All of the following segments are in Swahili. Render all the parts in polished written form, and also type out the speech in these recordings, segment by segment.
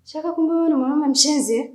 Shaka, kumbe wewe ni mwanaume mshenzi.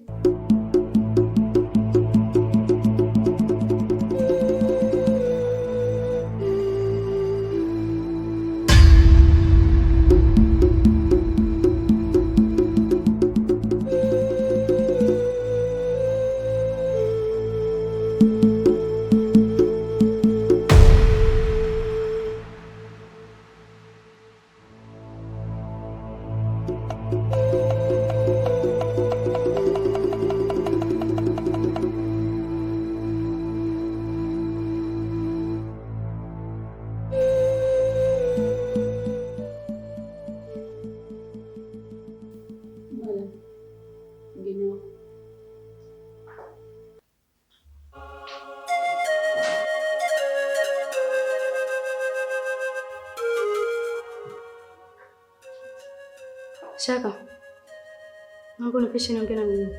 Shaka, mambo nipishe niongee na mimi.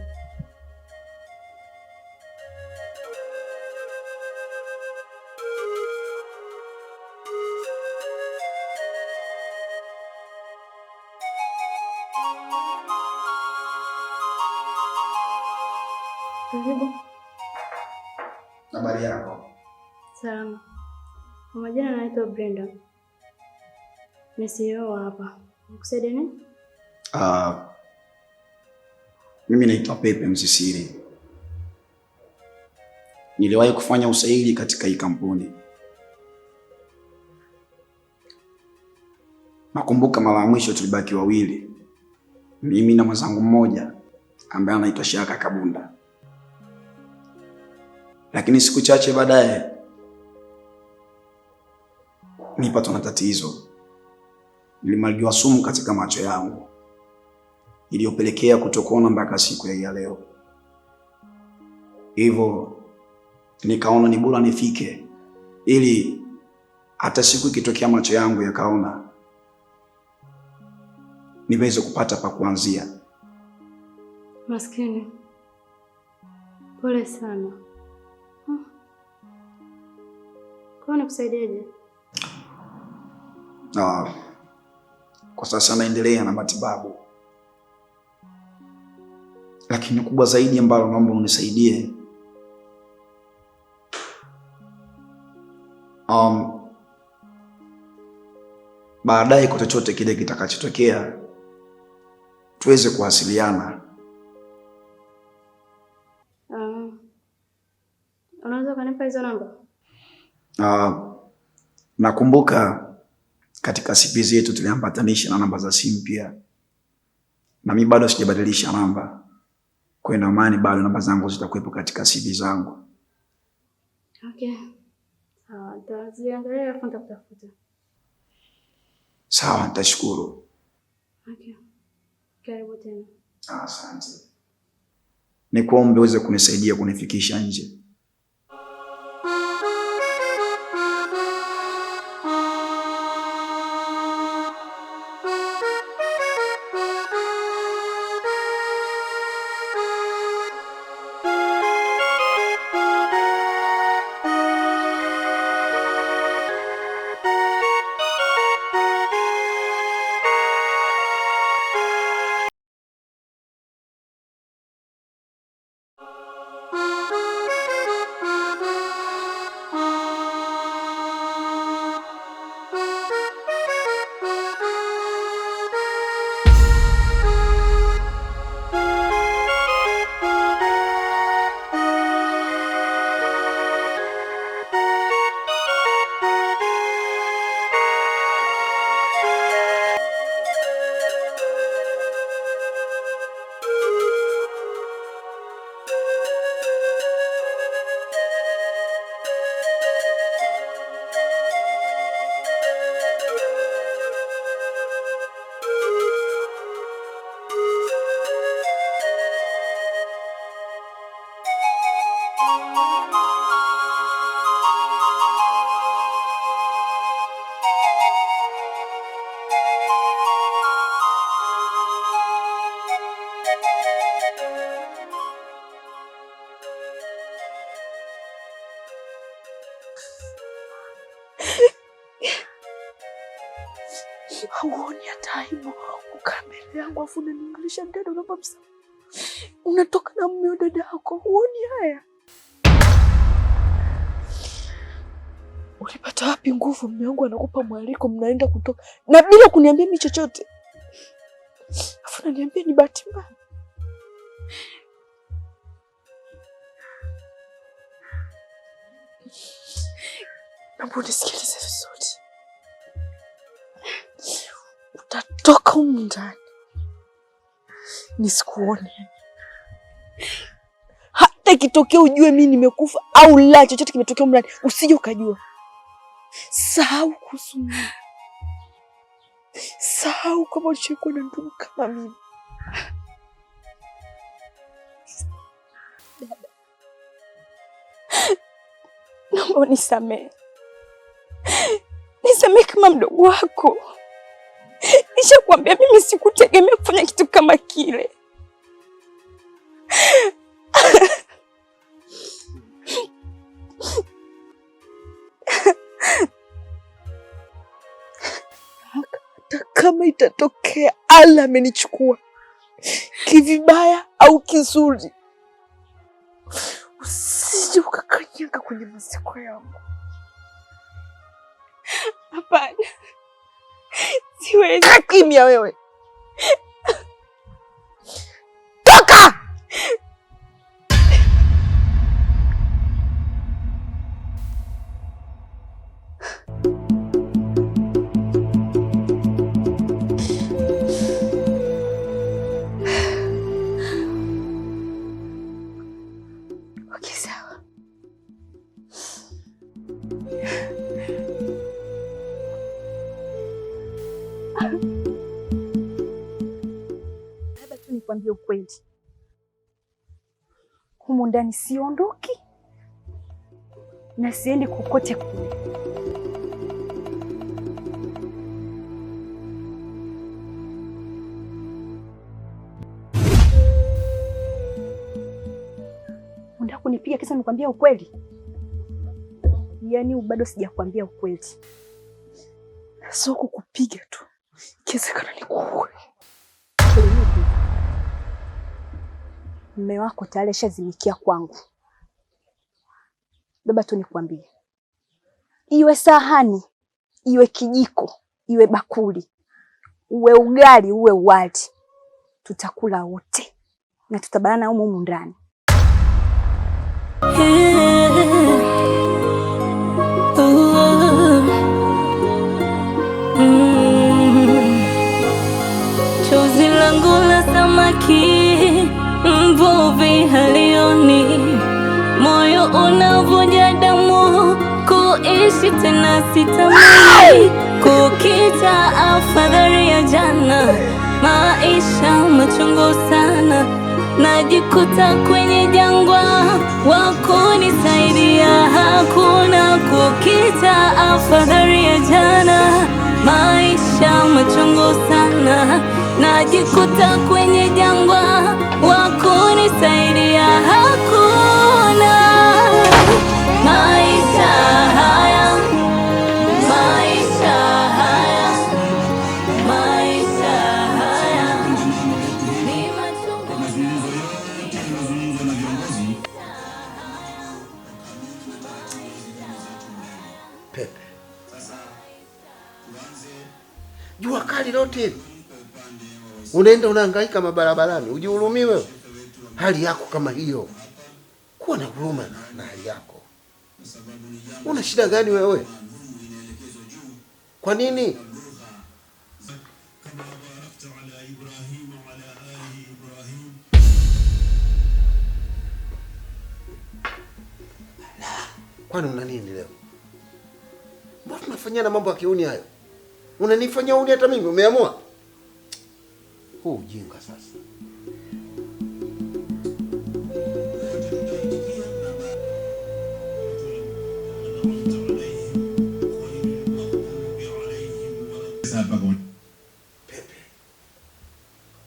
Karibu. Habari yako? Salama. Kwa majina naitwa Brenda. Ni CEO hapa. Nikusaidia nini? Mimi naitwa Pepe Msisiri. Niliwahi kufanya usaili katika hii kampuni. Nakumbuka mara ya mwisho tulibaki wawili, mimi na mwenzangu mmoja ambaye anaitwa Shaka Kabunda. Lakini siku chache baadaye nilipatwa na tatizo. Nilimwagiwa sumu katika macho yangu iliyopelekea kutokuona mpaka siku ya leo. Hivyo nikaona ni bora nifike ili hata siku ikitokea macho yangu yakaona niweze kupata pa kuanzia. Maskini. Pole sana. Kwa nikusaidieje? Kwa sasa naendelea na matibabu. Lakini kubwa zaidi ambalo naomba unisaidie, baadaye kwa chochote kile kitakachotokea tuweze kuwasiliana. Unaweza kunipa hizo namba? Nakumbuka katika CV zetu tuliambatanisha na namba za simu pia. Na mimi bado sijabadilisha namba. Kwa hiyo naamini bado namba zangu zitakuwepo katika CV zangu. Okay. Sawa, nitaziangalia afu nitakutafuta. Sawa, nitashukuru. Okay. Karibu tena. Asante. Nikuombe uweze kunisaidia kunifikisha nje. afu unaniingilisha ndani unaomba msamaha. Unatoka na mume wa dada yako, huoni haya? Ulipata wapi nguvu? Mume wangu anakupa mwaliko, mnaenda kutoka na bila kuniambia mimi chochote. Afu unaniambia ni bahati mbaya. Naomba unisikilize vizuri. Utatoka humu ndani nisikuone. Hata ikitokea ujue mimi nimekufa au la, chochote kimetokea humu ndani, usije ukajua. Sahau kuhusu mimi. Sahau kama ulishakuwa na ndugu kama mimi. Dada, naomba unisamehe. Nisamehe kama mdogo wako. Nishakwambia mimi sikutegemea kufanya kitu kama kile. Hata kama itatokea Allah amenichukua kivibaya au kizuri, usije ukakanyaga kwenye maziko yangu. Hapana. Siwezi. Kimya wewe. Toka! Okay, sawa. Labda tu nikwambie ukweli. Humu ndani siondoki na siendi kokote kule. Unataka kunipiga kisa nikwambia ukweli? Yaani bado sijakwambia ukweli. Sio kukupiga tu. Kiwezekana nikuue. Mume wako tayari shazimikia kwangu. Baba tu nikwambie. Iwe sahani, iwe kijiko, iwe bakuli, uwe ugali, uwe wali, tutakula wote na tutabalana humu ndani. Chozi langu la samaki mvuvi halioni, moyo unavuja damu, kuishi tena sitamani, kukita afadhali ya jana, maisha machungu sana, najikuta kwenye jangwa, wakunisaidia hakuna, kukita afadhali ya jana, maisha machungu sana, najikuta kwenye jangwa, wakunisaidia hakuna. Maisha haya, maisha haya, maisha haya ni machungu. Pepe, jua kali lote unaenda unahangaika mabarabarani, ujihurumii wewe? Hali yako kama hiyo, kuwa na huruma na hali yako. Una shida gani wewe? Kwa nini? Kwani una nini leo? Mbona tunafanyana mambo ya kiuni hayo? Unanifanyia uni hata mimi umeamua? Huu ujinga sasa. Pepe,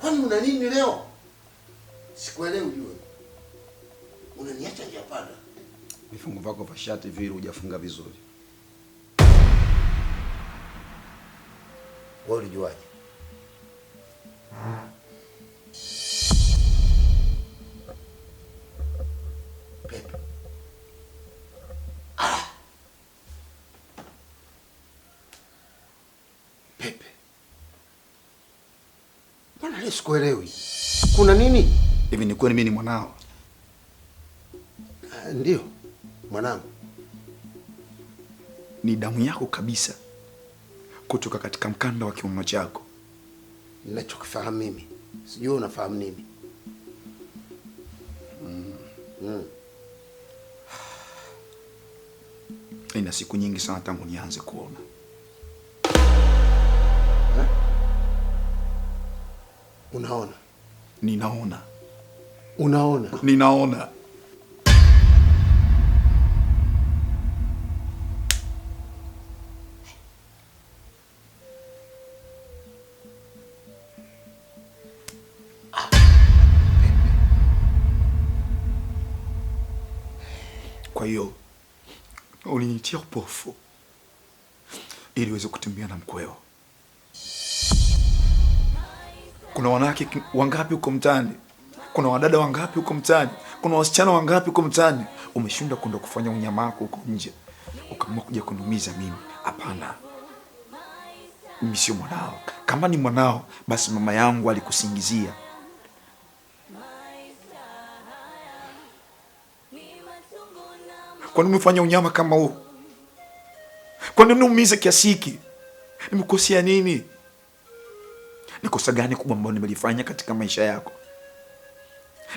kwani una nini leo? Sikuelewi ujue. Unaniacha njia panda. Vifungu vyako vya shati vile hujafunga vizuri. Wewe ulijuaje? Mbona leo sikuelewi? Kuna nini? Hivi ni kweli mimi ni mwanao? Ndio. Mwanangu. Ni damu yako kabisa kutoka katika mkanda wa kiuno chako. Ninachokifahamu mimi. Sijui unafahamu nini. Ina siku nyingi sana tangu nianze kuona. Unaona? Ninaona. Unaona? Ninaona. Kwa hiyo ulinitia upofu ili uweze kutembea na mkweo. Kuna wanawake wangapi huko mtaani? Kuna wadada wangapi huko mtaani? Kuna wasichana wangapi huko mtaani? Umeshinda kwenda kufanya unyama wako huko nje, ukaamua kuja kuniumiza mimi. Hapana, mimi sio mwanao. Kama ni mwanao, basi mama yangu alikusingizia. Kwa nini umefanya unyama kama huu? Kwa nini uniumize kiasi hiki? Nimekosea nini? Ni kosa gani kubwa ambalo nimelifanya katika maisha yako?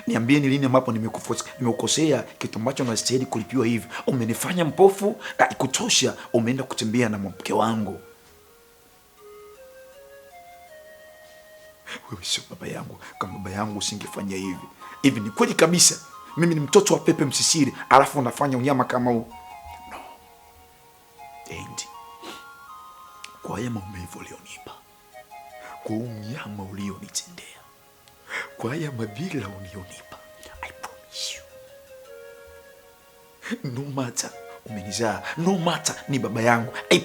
Niambie, ni lini ambapo nimekosea kitu ambacho nastahili kulipiwa hivi? Umenifanya mpofu, ikutosha umeenda kutembea na mke wangu. Wewe sio baba yangu. Kama baba yangu usingefanya hivi. Hivi ni kweli kabisa mimi ni mtoto wa Pepe Msisiri, alafu unafanya unyama kama huu? No. Endi. Kwa haya maumivu ulionipa, kwa unyama ulionitendea, kwa haya madhila ulionipa, I promise you, no matter umenizaa, no matter ni baba yangu, I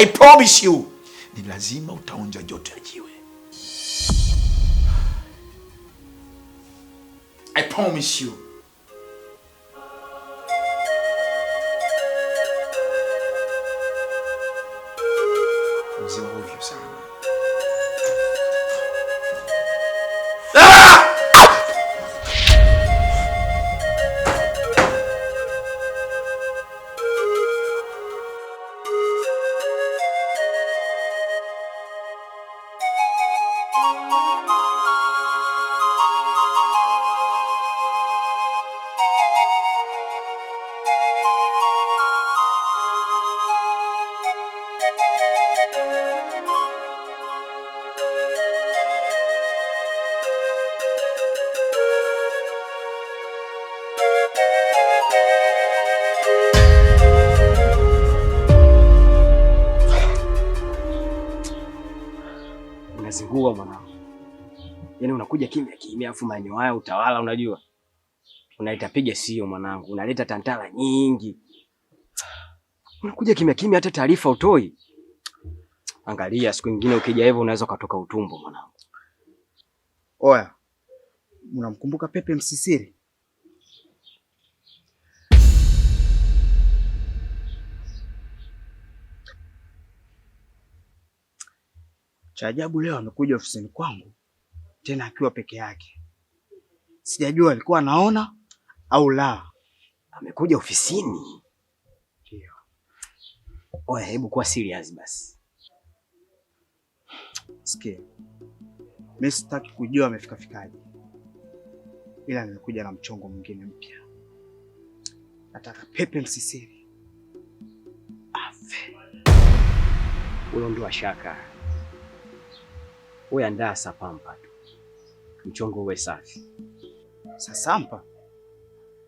promise you, ni lazima utaonja joto ya jiwe. I promise you. Mzee ovyo sana. Unazingua mwanangu. Yaani unakuja kimya kimya afu maeneo haya utawala unajua. Unaita piga sio mwanangu. Unaleta tantala nyingi. Unakuja kimya kimya hata taarifa utoi. Angalia siku nyingine ukija hivyo unaweza kutoka utumbo mwanangu. Oya. Unamkumbuka Pepe Msisiri? Cha ajabu leo amekuja ofisini kwangu tena akiwa peke yake. Sijajua alikuwa anaona au la. Amekuja ofisini. Ndio. Oya, hebu kuwa serious basi. Sikia. Mimi sitaki kujua amefika fikaje. Ila nimekuja na mchongo mwingine mpya. Nataka Pepe Msisiri afe. Huyo ndio shaka. Wewe andaa sapampa tu. Mchongo uwe safi. Sasampa?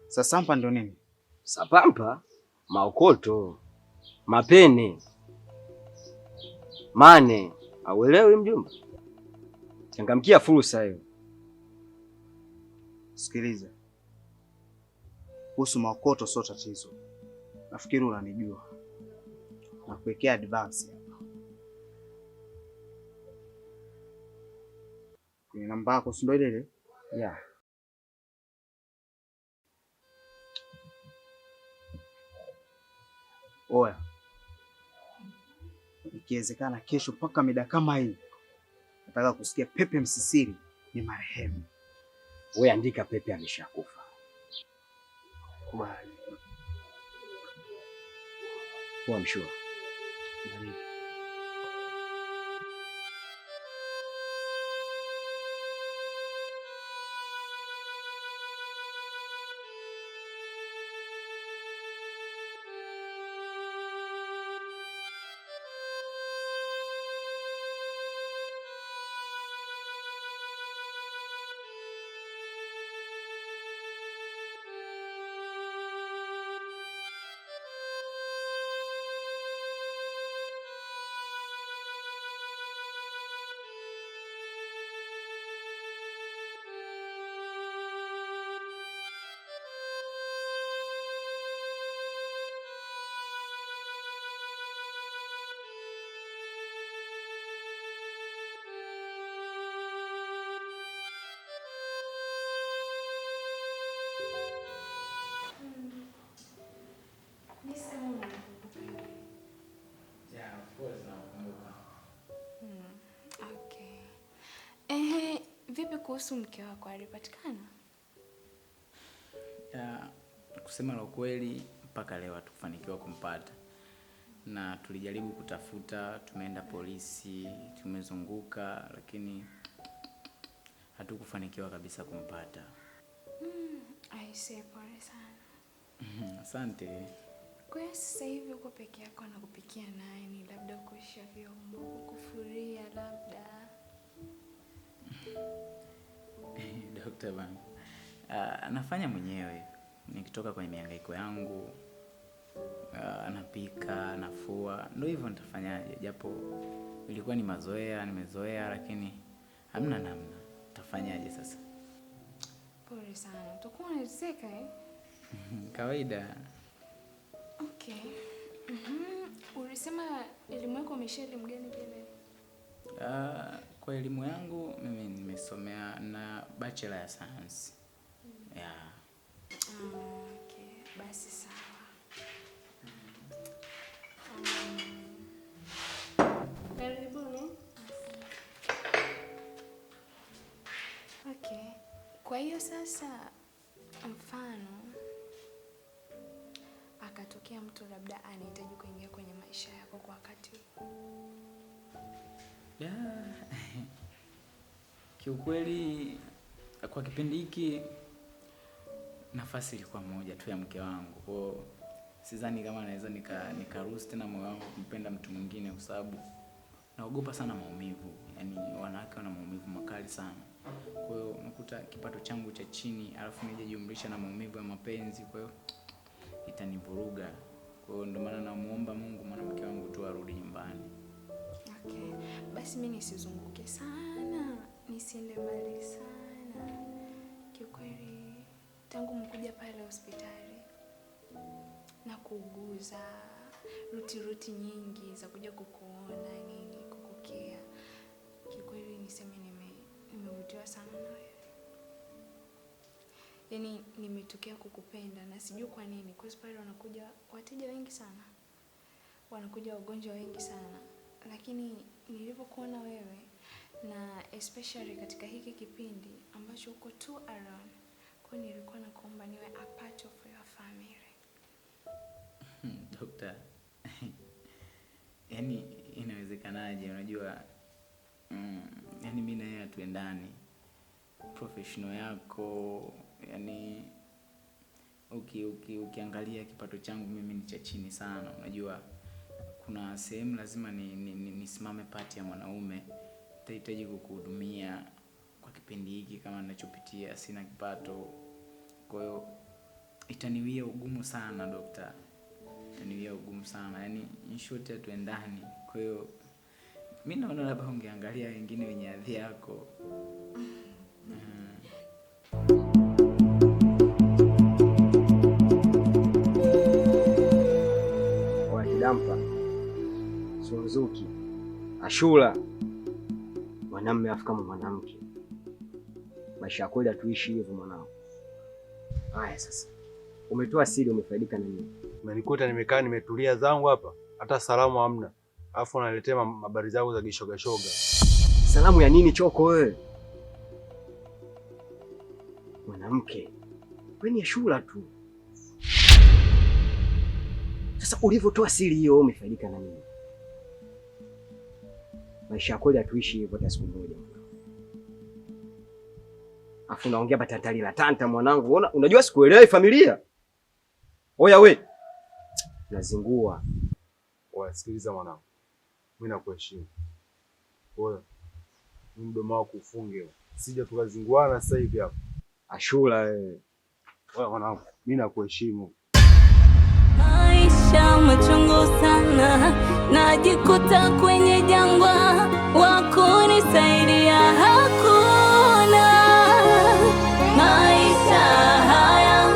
Sasampa ndo nini? Sapampa, maokoto, mapene, mane. Auelewi mjumba? Changamkia fursa hiyo. Sikiliza. Kuhusu maokoto sio tatizo. Nafikiri unanijua. Nakuwekea advance hapa. Kwenye namba yako si ndio ile? Yeah. Oya. Ikiwezekana kesho mpaka mida kama hii nataka kusikia Pepe Msisiri ni marehemu. Wewe andika Pepe ameshakufa. Kubali. Kwa mshua. Vipi kuhusu mke wako, alipatikana? Kusema la ukweli mpaka leo hatukufanikiwa kumpata. Na tulijaribu kutafuta, tumeenda polisi, tumezunguka, lakini hatukufanikiwa kabisa kumpata. Aisee, pole sana. Asante. Kwa hiyo sasa hivi uko peke yako na kupikia nani? Labda kuosha vyombo, kufuria labda. Dr. Bang. Nafanya mwenyewe. Nikitoka kwenye mihangaiko yangu, napika, nafua. Ndio hivyo nitafanyaje? Japo ilikuwa ni mazoea, nimezoea, lakini hamna namna. Tafanyaje sasa? Pole sana. Utakuwa unateseka Kawaida. Okay. Ulisema elimu yako umesha elimu gani vile? Kwa elimu yangu mimi nimesomea na bachelor ya science. Yeah. Okay, basi sawa. Karibuni. Okay. Kwa hiyo sasa mfano akatokea mtu labda anahitaji kuingia kwenye maisha yako kwa wakati huu. Yeah. Kiukweli kwa kipindi hiki nafasi ilikuwa moja tu ya mke wangu. Kwa sidhani kama naweza nikaruhusu tena moyo wangu kumpenda mtu mwingine, kwa sababu naogopa sana maumivu. Yaani wanawake wana maumivu makali sana. Kwa hiyo unakuta kipato changu cha chini alafu nije jumlisha na maumivu ya mapenzi, kwa hiyo itanivuruga. Kwa hiyo ndio maana namuomba Mungu mwanamke wangu tu arudi nyumbani. Okay. Basi mimi nisizunguke sana, nisiende mbali sana. Kiukweli tangu mkuja pale hospitali na kuuguza ruti nyingi za kuja kukuona nini, kukukea. Kiukweli niseme nimevutiwa sana na wewe. Yaani nimetokea kukupenda na sijui kwa nini. Kwa sababu wanakuja wateja wengi sana. Wanakuja wagonjwa wengi sana. Lakini nilipokuona wewe na especially katika hiki kipindi ambacho uko too around, kwa nilikuwa nakuomba niwe a part of your family. Dokta. Yaani inawezekanaje? Unajua yaani mimi na yeye hatuendani. Professional yako, yaani ukiangalia kipato changu mimi ni cha chini sana. Unajua kuna sehemu lazima nisimame pati ya mwanaume. Nitahitaji kukuhudumia kwa kipindi hiki kama ninachopitia, sina kipato. Kwa hiyo itaniwia ugumu sana dokta. Itaniwia ugumu sana. Yaani in short hatuendani. Kwa hiyo mimi naona labda ungeangalia wengine wenye hadhi yako. Wakidampa Suzuki Ashura, mwanamume afu kama mwanamke. Maisha kweli hatuishi hivyo mwanangu. Haya sasa, umetoa siri, umefaidika na nini? Umenikuta nimekaa nimetulia zangu hapa, hata salamu hamna. Alafu unaletea habari zangu za gishoga shoga. Salamu ya nini Choko wewe? Mwanamke, wewe ni Ashura tu. Sasa ulivyotoa siri hiyo umefaidika na nini? Maisha kweli hatuishi hivyo hata siku moja. Afu naongea batatali la tanta mwanangu. Unajua sikuelewi familia. Oya we. Nazingua. Wasikiliza mwanangu. Mimi nakuheshimu. Oya. Mdomo wako ufunge. Sija tukazinguana sasa hivi hapa. Ashura wewe. Oya mwanangu, mimi nakuheshimu. Maisha machungu sana, najikuta kwenye jangwa, wakunisaidia hakuna. Maisha haya,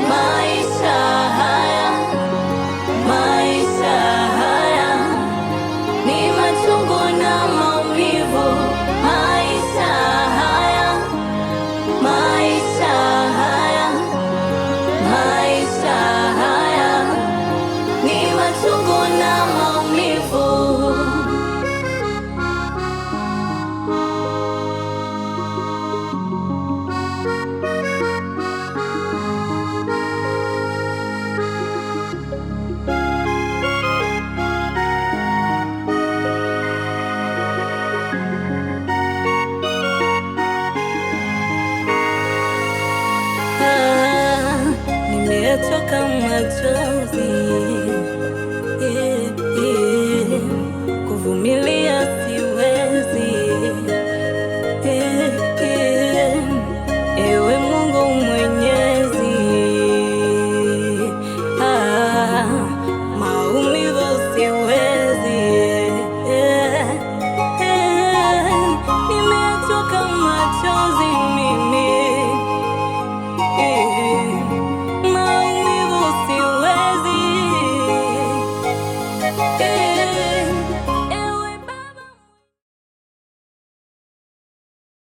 maisha haya, maisha haya ni machungu na maumivu. Maisha haya, maisha haya, maisha haya ni machungu na maumivu. Nimechoka machozi, kuvumilia siwezi. Ewe Mungu Mwenyezi, maumivu siwezi. Nimechoka machozi mimi.